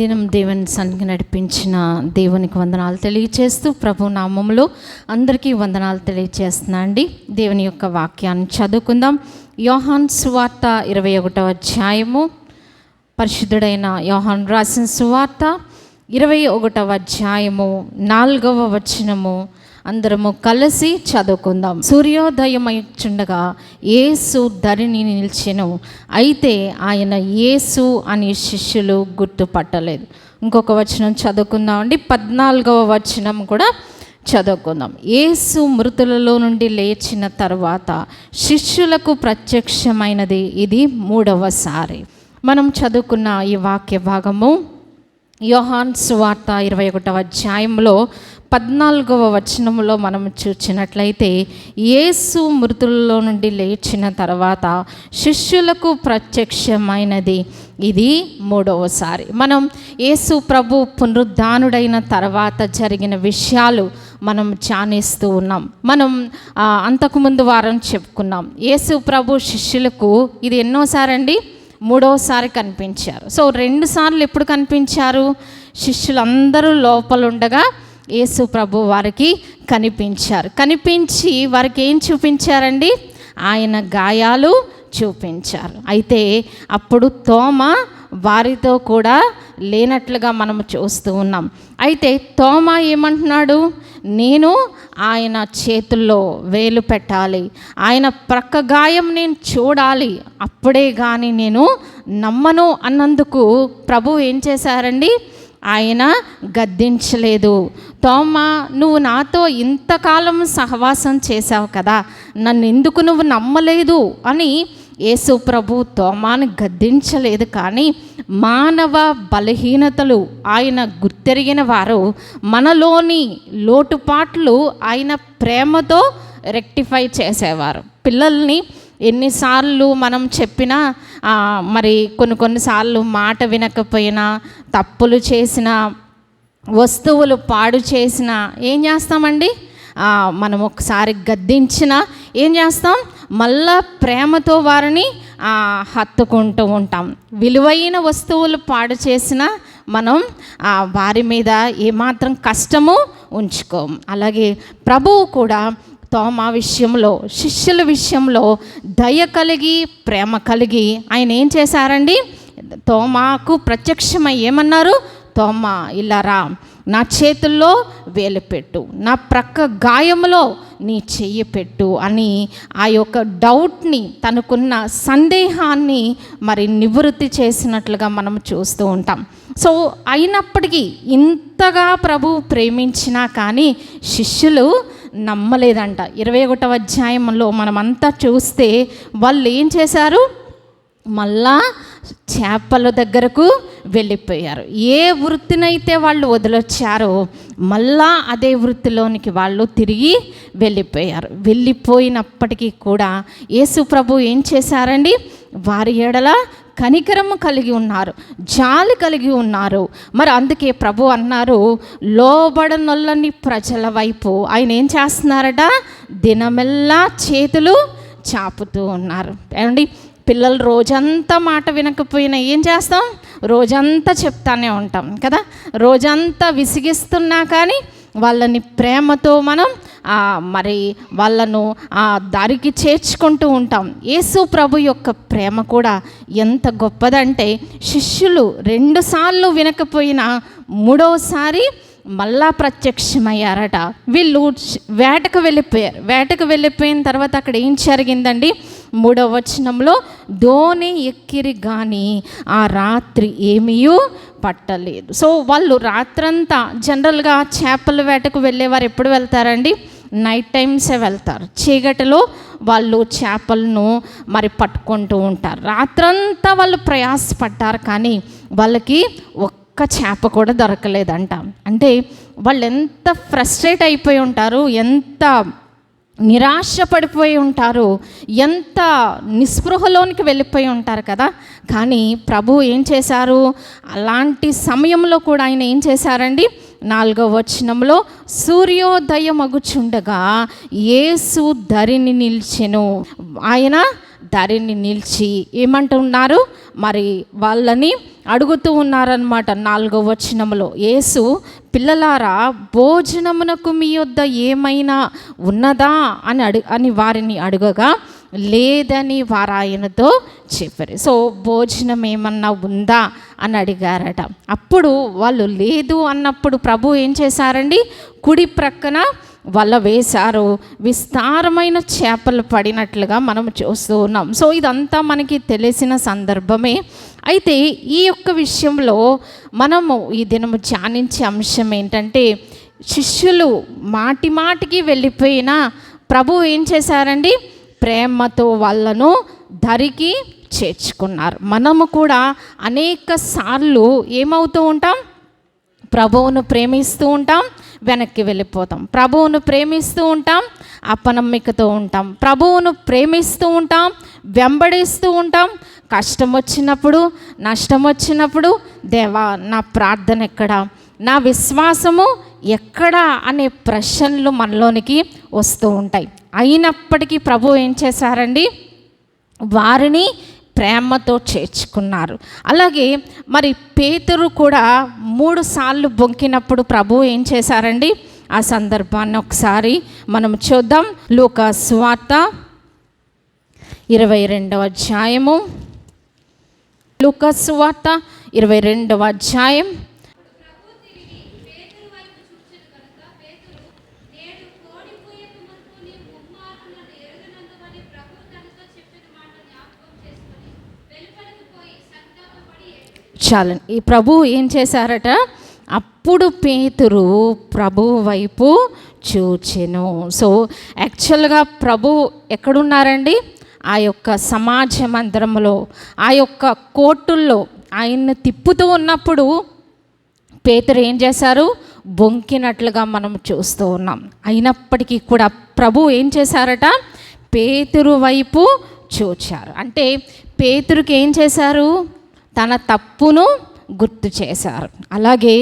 దినం దేవుని సన్నిధికి నడిపించిన దేవునికి వందనాలు తెలియచేస్తూ ప్రభు నామములో అందరికీ వందనాలు తెలియచేస్తున్నా అండి. దేవుని యొక్క వాక్యాన్ని చదువుకుందాం. యోహాన్ సువార్త 21వ అధ్యాయము, పరిశుద్ధుడైన యోహాన్ రాసిన సువార్త 21వ అధ్యాయము 4వ వచనము అందరము కలిసి చదువుకుందాం. సూర్యోదయమైచుండగా యేసు ధరిని నిలిచెను, అయితే ఆయన యేసు అని శిష్యులు గుర్తుపట్టలేదు. ఇంకొక వచనం చదువుకుందాం అండి. 14వ వచనం కూడా చదువుకుందాం. యేసు మృతులలో నుండి లేచిన తర్వాత శిష్యులకు ప్రత్యక్షమైనది ఇది 3వసారి. మనం చదువుకున్న ఈ వాక్య భాగము యోహాన్ సువార్త 21వ అధ్యాయంలో 14వ వచనంలో మనం చూసినట్లయితే, యేసు మృతులలో నుండి లేచిన తర్వాత శిష్యులకు ప్రత్యక్షమైనది ఇది 3వసారి. మనం యేసు ప్రభు పునరుద్ధానుడైన తర్వాత జరిగిన విషయాలు మనం ధ్యానిస్తూ ఉన్నాం. మనం అంతకుముందు వారం చెప్పుకున్నాం, యేసు ప్రభు శిష్యులకు ఇది ఎన్నోసారి అండి, 3వసారి కనిపించారు. సో 2 సార్లు ఎప్పుడు కనిపించారు? శిష్యులందరూ లోపలుండగా యేసు ప్రభు వారికి కనిపించారు. కనిపించి వారికి ఏం చూపించారండి? ఆయన గాయాలు చూపించారు. అయితే అప్పుడు తోమ వారితో కూడా లేనట్లుగా మనం చూస్తూ ఉన్నాం. అయితే తోమ ఏమంటున్నాడు? నేను ఆయన చేతుల్లో వేలు పెట్టాలి, ఆయన ప్రక్క గాయం నేను చూడాలి, అప్పుడే కానీ నేను నమ్మను అన్నందుకు ప్రభు ఏం చేశారండి? ఆయన గద్దించలేదు. తోమా, నువ్వు నాతో ఇంతకాలం సహవాసం చేశావు కదా, నన్ను ఎందుకు నువ్వు నమ్మలేదు అని యేసు ప్రభు తోమాను గద్దించలేదు. కానీ మానవ బలహీనతలు ఆయన గుర్తెరిగిన వారు, మనలోని లోటుపాట్లు ఆయన ప్రేమతో రెక్టిఫై చేసేవారు. పిల్లల్ని ఎన్నిసార్లు మనం చెప్పినా మరి కొన్నిసార్లు మాట వినకపోయినా, తప్పులు చేసిన, వస్తువులు పాడు చేసిన ఏం చేస్తామండి? మనం ఒకసారి గద్దించినా ఏం చేస్తాం? మళ్ళా ప్రేమతో వారిని హత్తుకుంటూ ఉంటాం. విలువైన వస్తువులు పాడు చేసినా మనం వారి మీద ఏమాత్రం కష్టము ఉంచుకోం. అలాగే ప్రభువు కూడా తోమా విషయంలో, శిష్యుల విషయంలో దయ కలిగి, ప్రేమ కలిగి ఆయన ఏం చేశారండి? తోమాకు ప్రత్యక్షమై ఏమన్నారు? తోమా, ఇలా రా, నా చేతుల్లో వేలు పెట్టు, నా ప్రక్క గాయములో నీ చెయ్యి పెట్టు అని ఆ యొక్క డౌట్ని, తనకున్న సందేహాన్ని మరి నివృత్తి చేసినట్లుగా మనం చూస్తూ ఉంటాం. సో అయినప్పటికీ ఇంతగా ప్రభు ప్రేమించినా కానీ శిష్యులు నమ్మలేదంట. 21వ అధ్యాయంలో మనమంతా చూస్తే వాళ్ళు ఏం చేశారు? మళ్ళా చేపల దగ్గరకు వెళ్ళిపోయారు. ఏ వృత్తినైతే వాళ్ళు వదిలొచ్చారో మళ్ళా అదే వృత్తిలోనికి వాళ్ళు తిరిగి వెళ్ళిపోయారు. వెళ్ళిపోయినప్పటికీ కూడా యేసు ప్రభు ఏం చేశారండి? వారి ఎడల కనికరము కలిగి ఉన్నారు, జాలి కలిగి ఉన్నారు. మరి అందుకే ప్రభు అన్నారు, లోబడనొల్లని ప్రజల వైపు ఆయన ఏం చేస్తున్నారట? దినమెల్లా చేతులు చాపుతూ ఉన్నారు. ఏమండి, పిల్లలు రోజంతా మాట వినకపోయినా ఏం చేస్తాం? రోజంతా చెప్తానే ఉంటాం కదా. రోజంతా విసిగిస్తున్నా కానీ వాళ్ళని ప్రేమతో మనం మరి వాళ్ళను దారికి చేర్చుకుంటూ ఉంటాం. యేసు ప్రభు యొక్క ప్రేమ కూడా ఎంత గొప్పదంటే, శిష్యులు 2 సార్లు వినకపోయినా 3వసారి మళ్ళా ప్రత్యక్షమయ్యారట. వీళ్ళు వేటకు వెళ్ళిపోయారు. వేటకు వెళ్ళిపోయిన తర్వాత అక్కడ ఏం జరిగిందండి? 3వ వచనంలో, దోణి ఎక్కిరి కానీ ఆ రాత్రి ఏమీ పట్టలేదు. సో వాళ్ళు రాత్రంతా, జనరల్గా చేపల వేటకు వెళ్ళేవారు ఎప్పుడు వెళ్తారండి? నైట్ టైమ్సే వెళ్తారు. చీకటిలో వాళ్ళు చేపలను మరి పట్టుకుంటూ ఉంటారు. రాత్రంతా వాళ్ళు ప్రయాసపడ్డారు కానీ వాళ్ళకి ఒక్క చేప కూడా దొరకలేదంట. అంటే వాళ్ళు ఎంత ఫ్రస్ట్రేట్ అయిపోయి ఉంటారు, ఎంత నిరాశ పడిపోయి ఉంటారు, ఎంత నిస్పృహలోనికి వెళ్ళిపోయి ఉంటారు కదా. కానీ ప్రభు ఏం చేశారు? అలాంటి సమయంలో కూడా ఆయన ఏం చేశారండి? 4వ వచనంలో, సూర్యోదయమగుచుండగా యేసు ధరిని నిలిచెను, ఆయన దారిని నిలిచి ఏమంటున్నారు, మరి వాళ్ళని అడుగుతూ ఉన్నారనమాట. 4వ వచనంలో యేసు, పిల్లలారా, భోజనమునకు మీ యొద్ద ఏమైనా ఉన్నదా అని వారిని అడగగా లేదని వారు ఆయనతో చెప్పారు. సో భోజనం ఏమన్నా ఉందా అని అడిగారట. అప్పుడు వాళ్ళు లేదు అన్నప్పుడు ప్రభు ఏం చేశారండి, కుడి ప్రక్కన వల వేశారు, విస్తారమైన చేపలు పడినట్లుగా మనం చూస్తూ ఉన్నాం. సో ఇదంతా మనకి తెలిసిన సందర్భమే. అయితే ఈ యొక్క విషయంలో మనము ఈ దినము ధ్యానించే అంశం ఏంటంటే, శిష్యులు మాటి మాటికి వెళ్ళిపోయిన ప్రభు ఏం చేశారండి, ప్రేమతో వాళ్ళను దరికి చేర్చుకున్నారు. మనము కూడా అనేక సార్లు ఏమవుతూ ఉంటాం, ప్రభువును ప్రేమిస్తూ ఉంటాం, వెనక్కి వెళ్ళిపోతాం. ప్రభువును ప్రేమిస్తూ ఉంటాం, అపనమ్మికతో ఉంటాం. ప్రభువును ప్రేమిస్తూ ఉంటాం, వెంబడిస్తూ ఉంటాం. కష్టం వచ్చినప్పుడు, నష్టం వచ్చినప్పుడు, దేవా నా ప్రార్థన ఎక్కడా, నా విశ్వాసము ఎక్కడా అనే ప్రశ్నలు మనలోనికి వస్తూ ఉంటాయి. అయినప్పటికీ ప్రభు ఏం చేశారండి, వారిని ప్రేమతో చేర్చుకున్నారు. అలాగే మరి పేతురు కూడా 3 సార్లు బొంకినప్పుడు ప్రభు ఏం చేశారండి, ఆ సందర్భాన్ని ఒకసారి మనం చూద్దాం. లూకా సువార్త 22వ అధ్యాయము, లూకా సువార్త 22వ అధ్యాయం. చాలండి. ఈ ప్రభు ఏం చేశారట, అప్పుడు పేతురు ప్రభు వైపు చూచెను. సో యాక్చువల్గా ప్రభు ఎక్కడున్నారండి, ఆ యొక్క సమాజ మందిరంలో, ఆ యొక్క కోర్టుల్లో ఆయన్ని తిప్పుతూ ఉన్నప్పుడు పేతురు ఏం చేశారు, బొంకినట్లుగా మనం చూస్తూ ఉన్నాం. అయినప్పటికీ కూడా ప్రభు ఏం చేశారట, పేతురు వైపు చూచారు. అంటే పేతురుకి ఏం చేశారు, తన తప్పును గుర్తు చేశారు. అలాగే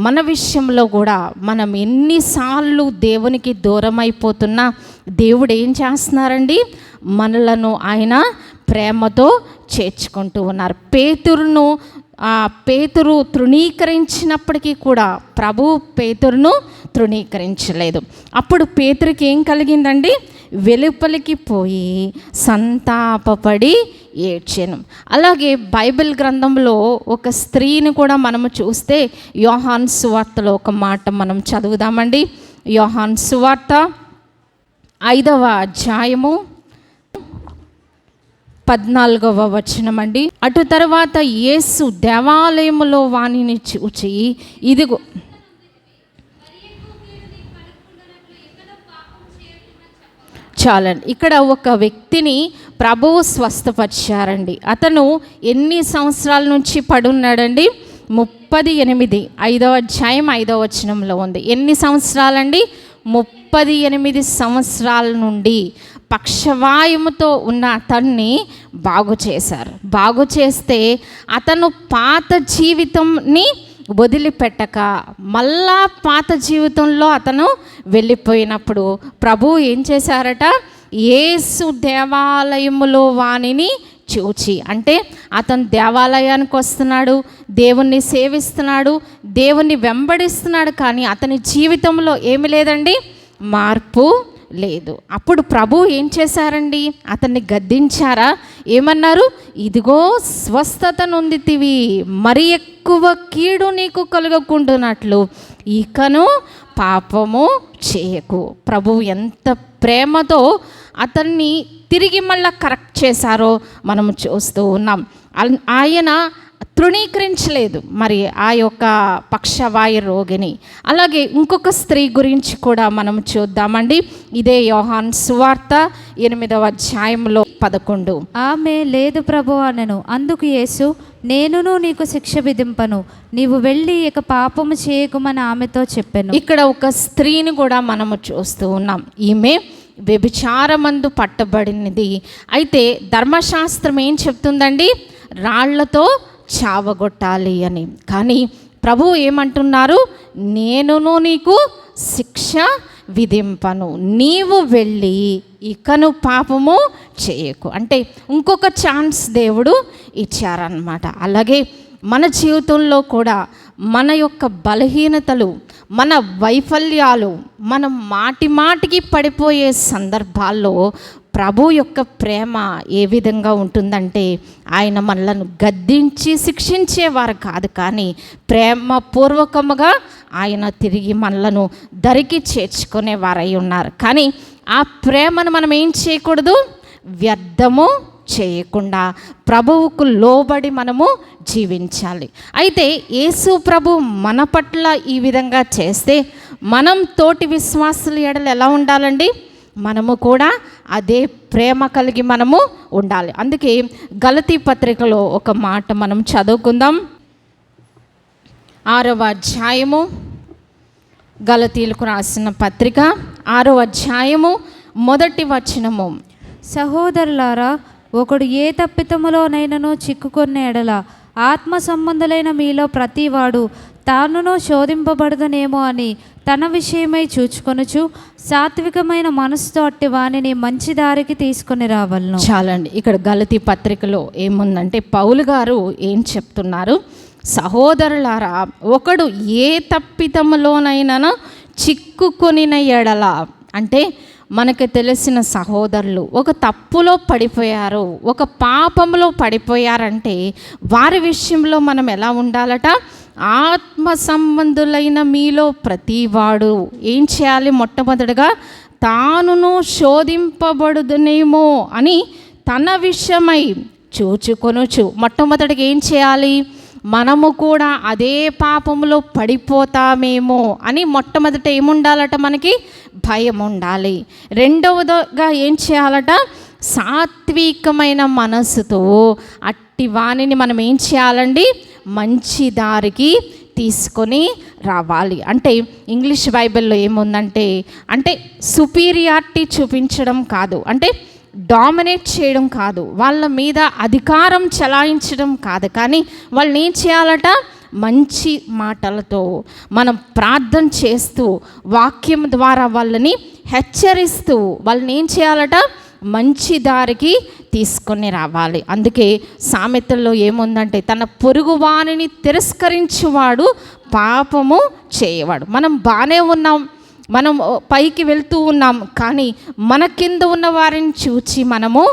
మన విషయంలో కూడా మనం ఎన్నిసార్లు దేవునికి దూరం అయిపోతున్నా దేవుడు ఏం చేస్తున్నారండి, మనలను ఆయన ప్రేమతో చేర్చుకుంటూ ఉన్నారు. పేతురు తృణీకరించినప్పటికీ కూడా ప్రభు పేతురును తృణీకరించలేదు. అప్పుడు పేతురుకి ఏం కలిగిందండి, వెలుపలికి పోయి సంతాపపడి ఏడ్చెను. అలాగే బైబిల్ గ్రంథంలో ఒక స్త్రీని కూడా మనము చూస్తే యోహాను సువార్తలో ఒక మాట మనం చదువుదామండి. యోహాను సువార్త 5వ అధ్యాయము 14వ వచనం అండి. అటు తర్వాత యేసు దేవాలయములో వానిని చూచి, ఇదిగో చాలండి. ఇక్కడ ఒక వ్యక్తిని ప్రభువు స్వస్థపరిచారండి. అతను ఎన్ని సంవత్సరాల నుంచి పడున్నాడండి, 38. 5వ అధ్యాయం 5వ వచనంలో ఉంది. ఎన్ని సంవత్సరాలండి, 38 సంవత్సరాల నుండి పక్షవాయుముతో ఉన్న అతన్ని బాగు చేశారు. బాగు చేస్తే అతను పాత జీవితంని వదిలిపెట్టక మళ్ళా పాత జీవితంలో అతను వెళ్ళిపోయినప్పుడు ప్రభు ఏం చేశారట, యేసు దేవాలయములో వానిని చూచి, అంటే అతను దేవాలయానికి వస్తున్నాడు, దేవుణ్ణి సేవిస్తున్నాడు, దేవుణ్ణి వెంబడిస్తున్నాడు, కానీ అతని జీవితంలో ఏమి లేదండి, మార్పు లేదు. అప్పుడు ప్రభు ఏం చేశారండి, అతన్ని గద్దించారా, ఏమన్నారు, ఇదిగో స్వస్థత నొందితివి, మరి ఎక్కువ కీడు నీకు కలుగకుండానట్లు ఇకను పాపము చేయకు. ప్రభు ఎంత ప్రేమతో అతన్ని తిరిగి మళ్ళా కరెక్ట్ చేశారో మనం చూస్తూ ఉన్నాం. ఆయన తృణీకరించలేదు మరి ఆ యొక్క పక్షవాయు రోగిని. అలాగే ఇంకొక స్త్రీ గురించి కూడా మనం చూద్దామండి. ఇదే యోహాను సువార్త 8వ అధ్యాయంలో 11. ఆమె లేదు ప్రభు అనెను. అందుకు యేసు, నేనును నీకు శిక్ష విధింపను, నీవు వెళ్ళి ఇక పాపము చేయకుమని ఆమెతో చెప్పాను. ఇక్కడ ఒక స్త్రీని కూడా మనము చూస్తూ ఉన్నాం. ఈమె వ్యభిచారమందు పట్టబడినది. అయితే ధర్మశాస్త్రం ఏం చెప్తుందండి, రాళ్లతో చావగొట్టాలి అని. కానీ ప్రభు ఏమంటున్నారు, నేనును నీకు శిక్ష విధింపను, నీవు వెళ్ళి ఇకను పాపము చేయకు. అంటే ఇంకొక ఛాన్స్ దేవుడు ఇచ్చారన్నమాట. అలాగే మన జీవితంలో కూడా మన యొక్క బలహీనతలు, మన వైఫల్యాలు, మనం మాటికి పడిపోయే సందర్భాల్లో ప్రభు యొక్క ప్రేమ ఏ విధంగా ఉంటుందంటే, ఆయన మనలను గద్దించి శిక్షించేవారు కాదు, కానీ ప్రేమపూర్వకముగా ఆయన తిరిగి మనలను దరికి చేర్చుకునేవారై ఉన్నారు. కానీ ఆ ప్రేమను మనం ఏం చేయకూడదు, వ్యర్థము చేయకుండా ప్రభువుకు లోబడి మనము జీవించాలి. అయితే యేసు ప్రభు మన పట్ల ఈ విధంగా చేస్తే మనం తోటి విశ్వాసుల ఎడల ఎలా ఉండాలండి? మనము కూడా అదే ప్రేమ కలిగి మనము ఉండాలి. అందుకే గలతీ పత్రికలో ఒక మాట మనం చదువుకుందాం. 6వ అధ్యాయము, గలతీలకు రాసిన పత్రిక 6వ అధ్యాయము 1వ వచనము. సహోదరులారా, ఒకడు ఏ తప్పితములోనైనను చిక్కుకున్న ఎడల ఆత్మ సంబంధులైన మీలో ప్రతివాడు తానును శోధింపబడదనేమో అని తన విషయమై చూచుకొనుచు సాత్వికమైన మనసుతో అట్టి వానిని మంచి దారికి తీసుకొని రావాలను. చాలండి. ఇక్కడ గలతీ పత్రికలో ఏముందంటే పౌలు గారు ఏం చెప్తున్నారు? సహోదరులారా, ఒకడు ఏ తప్పితములోనైనా చిక్కుకొనిన ఎడల, అంటే మనకు తెలిసిన సహోదరులు ఒక తప్పులో పడిపోయారు, ఒక పాపంలో పడిపోయారంటే వారి విషయంలో మనం ఎలా ఉండాలట? ఆత్మ సంబంధులైన మీలో ప్రతివాడు ఏం చేయాలి? మొట్టమొదటిగా తానును శోధింపబడుదునేమో అని తన విషయమై చూచుకొనుచు. మొట్టమొదటిగా ఏం చేయాలి? మనము కూడా అదే పాపంలో పడిపోతామేమో అని మొట్టమొదట ఏముండాలట? మనకి భయం ఉండాలి. రెండవదిగా ఏం చేయాలట? సాత్వికమైన మనసుతో అట్టి వాణిని మనం ఏం చేయాలండి? మంచి దారికి తీసుకొని రావాలి. అంటే ఇంగ్లీష్ బైబిల్లో ఏముందంటే, అంటే సుపీరియారిటీ చూపించడం కాదు, అంటే డామినేట్ చేయడం కాదు, వాళ్ళ మీద అధికారం చలాయించడం కాదు, కానీ వాళ్ళని ఏం చేయాలట? మంచి మాటలతో మనం ప్రార్థన చేస్తూ వాక్యం ద్వారా వాళ్ళని హెచ్చరిస్తూ వాళ్ళని ఏం చేయాలట? మంచి దారికి తీసుకొని రావాలి. అందుకే సామెతల్లో ఏముందంటే, తన పొరుగువానిని తిరస్కరించువాడు పాపము చేయవాడు. మనం బాగానే ఉన్నాం, మనం పైకి వెళ్తూ ఉన్నాం, కానీ మన కింద ఉన్న వారిని చూచి మనము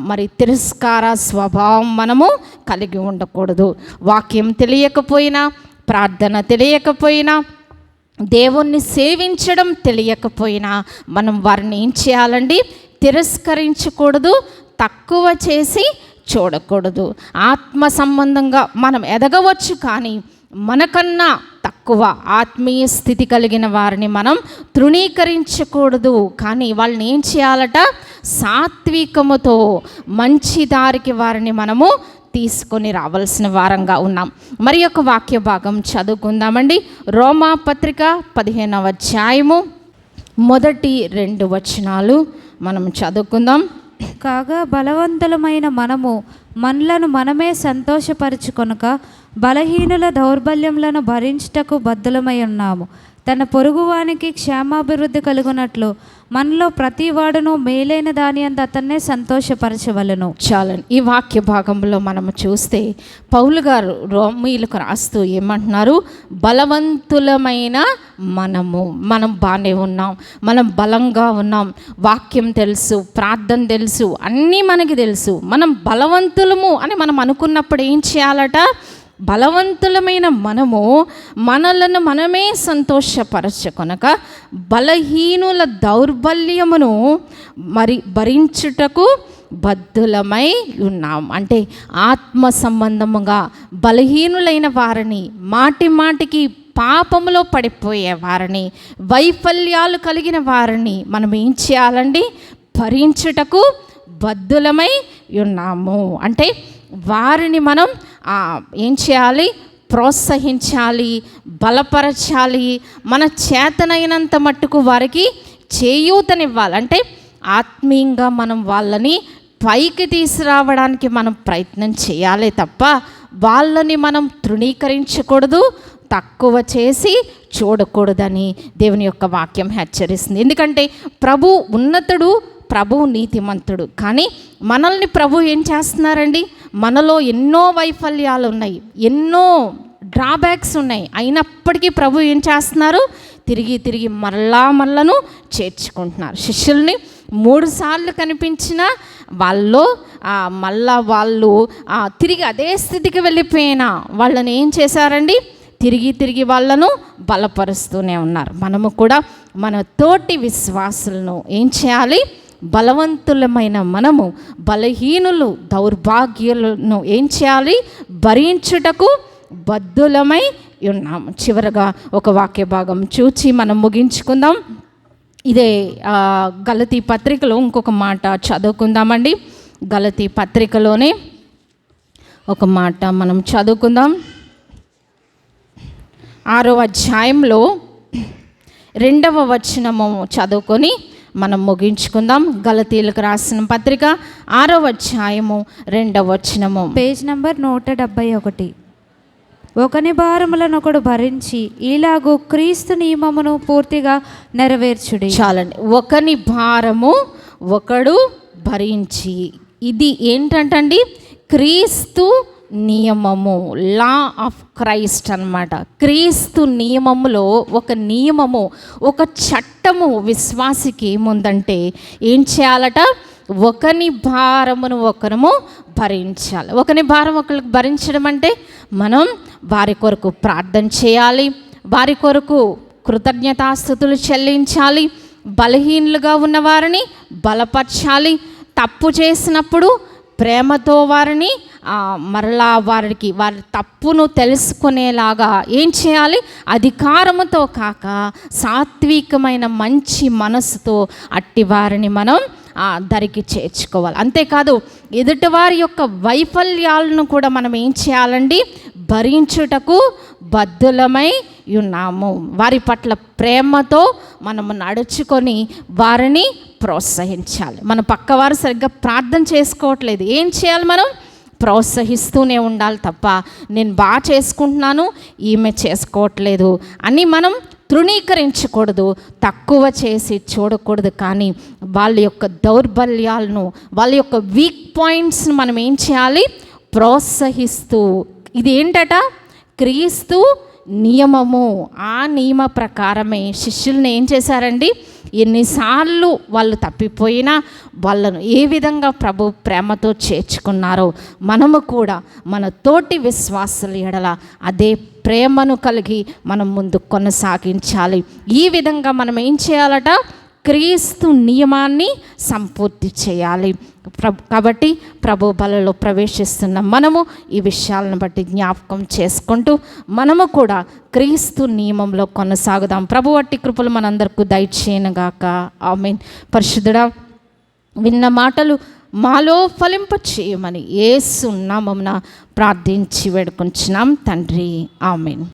మరి తిరస్కార స్వభావం మనము కలిగి ఉండకూడదు. వాక్యం తెలియకపోయినా, ప్రార్థన తెలియకపోయినా, దేవుణ్ణి సేవించడం తెలియకపోయినా మనం వారిని ఏం చేయాలండి? తిరస్కరించకూడదు, తక్కువ చేసి చూడకూడదు. ఆత్మ సంబంధంగా మనం ఎదగవచ్చు, కానీ మనకన్నా తక్కువ ఆత్మీయ స్థితి కలిగిన వారిని మనం తృణీకరించకూడదు. కానీ వాళ్ళని ఏం చేయాలట? సాత్వికముతో మంచి దారికి వారిని మనము తీసుకొని రావాల్సిన వారంగా ఉన్నాం. మరి యొక్క వాక్య భాగం చదువుకుందామండి. రోమా పత్రిక 15వ అధ్యాయము 1-2 వచనాలు మనం చదువుకుందాం. కాగా బలవంతులమైన మనము మనలను మనమే సంతోషపరచుకొనక బలహీనుల దౌర్బల్యములను భరించుటకు బద్ధులమై ఉన్నాము. తన పొరుగువానికి క్షేమాభివృద్ధి కలుగునట్లు మనలో ప్రతివాడును మేలైన దాని అంత అతన్నే సంతోషపరచవలను. చాలండి. ఈ వాక్య భాగంలో మనము చూస్తే పౌలు గారు రోమీయులకు రాస్తూ ఏమంటున్నారు? బలవంతులమైన మనం బాగానే ఉన్నాం, మనం బలంగా ఉన్నాం, వాక్యం తెలుసు, ప్రార్థన తెలుసు, అన్నీ మనకి తెలుసు, మనం బలవంతులము అని మనం అనుకున్నప్పుడు ఏం చేయాలట? బలవంతులమైన మనము మనలను మనమే సంతోషపరచుకొనక బలహీనుల దౌర్బల్యమును మరి భరించుటకు బద్ధులమై ఉన్నాం. అంటే ఆత్మ సంబంధముగా బలహీనులైన వారిని, మాటికి పాపములో పడిపోయే వారిని, వైఫల్యాలు కలిగిన వారిని మనం ఏం చేయాలండి? భరించుటకు బద్ధులమై ఉన్నాము. అంటే వారిని మనం ఏం చేయాలి? ప్రోత్సహించాలి, బలపరచాలి, మన చేతనైనంత మట్టుకు వారికి చేయూతనివ్వాలి. అంటే ఆత్మీయంగా మనం వాళ్ళని పైకి తీసుకురావడానికి మనం ప్రయత్నం చేయాలి తప్ప వాళ్ళని మనం తృణీకరించకూడదు, తక్కువ చేసి చూడకూడదని దేవుని యొక్క వాక్యం హెచ్చరిస్తుంది. ఎందుకంటే ప్రభు ఉన్నతుడు, ప్రభు నీతిమంతుడు. కానీ మనల్ని ప్రభు ఏం చేస్తున్నారండి? మనలో ఎన్నో వైఫల్యాలు ఉన్నాయి, ఎన్నో డ్రాబ్యాక్స్ ఉన్నాయి. అయినప్పటికీ ప్రభు ఏం చేస్తున్నారు? తిరిగి మరలను చేర్చుకుంటున్నారు. శిష్యుల్ని 3 సార్లు కనిపించిన వాళ్ళు వాళ్ళు తిరిగి అదే స్థితికి వెళ్ళిపోయినా వాళ్ళని ఏం చేశారండి? తిరిగి వాళ్ళను బలపరుస్తూనే ఉన్నారు. మనము కూడా మన తోటి విశ్వాసులను ఏం చేయాలి? బలవంతులమైన మనము బలహీనులు, దౌర్భాగ్యులను ఏం చేయాలి? భరించుటకు బద్ధులమై ఉన్నాము. చివరగా ఒక వాక్య భాగం చూచి మనం ముగించుకుందాం. ఇదే గలతీ పత్రికలో ఇంకొక మాట చదువుకుందామండి. గలతీ పత్రికలోనే ఒక మాట మనం చదువుకుందాం. 6వ అధ్యాయంలో 2వ వచనము చదువుకొని మనం ముగించుకుందాం. గలతీలకు రాసిన పత్రిక 6వ అధ్యాయము 2వ వచనము, పేజ్ నంబర్ 171. ఒకని భారములను ఒకడు భరించి ఇలాగూ క్రీస్తు నియమమును పూర్తిగా నెరవేర్చుడి. చాలండి. ఒకని భారము ఒకడు భరించి, ఇది ఏంటంటండి? క్రీస్తు నియమము, లా ఆఫ్ క్రైస్ట్ అన్నమాట. క్రీస్తు నియమములో ఒక నియమము, ఒక చట్టము విశ్వాసికి ఏముందంటే ఏం చేయాలట? ఒకని భారమును ఒకరము భరించాలి. ఒకని భారం ఒకరికి భరించడం అంటే మనం వారి కొరకు ప్రార్థన చేయాలి, వారి కొరకు కృతజ్ఞతాస్తుతులు చెల్లించాలి, బలహీనులుగా ఉన్న వారిని బలపరచాలి, తప్పు చేసినప్పుడు ప్రేమతో వారిని మరలా వారి తప్పును తెలుసుకునేలాగా ఏం చేయాలి? అధికారముతో కాక సాత్వికమైన మంచి మనసుతో అట్టి వారిని మనం దరికి చేర్చుకోవాలి. అంతేకాదు ఎదుటివారి యొక్క వైఫల్యాలను కూడా మనం ఏం చేయాలండి? భరించుటకు బద్ధులమై ఉన్నాము. వారి పట్ల ప్రేమతో మనము నడుచుకొని వారిని ప్రోత్సహించాలి. మన పక్కవారు సరిగ్గా ప్రార్థన చేసుకోవట్లేదు, ఏం చేయాలి? మనం ప్రోత్సహిస్తూనే ఉండాలి తప్ప నేను బాగా చేసుకుంటున్నాను, ఈమె చేసుకోవట్లేదు అని మనం తృణీకరించకూడదు, తక్కువ చేసి చూడకూడదు. కానీ వాళ్ళ యొక్క దౌర్బల్యాలను, వాళ్ళ యొక్క వీక్ పాయింట్స్ని మనం ఏం చేయాలి? ప్రోత్సహిస్తూ. ఇది ఏంటట? క్రీస్తు నియమము. ఆ నియమ ప్రకారమే శిష్యుల్ని ఏం చేశారండి? ఎన్నిసార్లు వాళ్ళు తప్పిపోయినా వాళ్ళను ఏ విధంగా ప్రభు ప్రేమతో చేర్చుకున్నారో మనము కూడా మన తోటి విశ్వాసుల ఎడల అదే ప్రేమను కలిగి మనం ముందు కొనసాగించాలి. ఈ విధంగా మనం ఏం చేయాలట? క్రీస్తు నియమాన్ని సంపూర్తి చేయాలి. కాబట్టి ప్రభు బలలో ప్రవేశిస్తున్న మనము ఈ విషయాలను బట్టి జ్ఞాపకం చేసుకుంటూ మనము కూడా క్రీస్తు నియమంలో కొనసాగుదాం. ప్రభు అట్టి కృపలు మనందరికీ దయచేయనుగాక. ఆమేన్. పరిశుద్ధుడా, విన్న మాటలు మాలో ఫలింప చేయమని యేసు నామమున ప్రార్థించి వేడుకొంచున్నాం తండ్రి. ఆమేన్.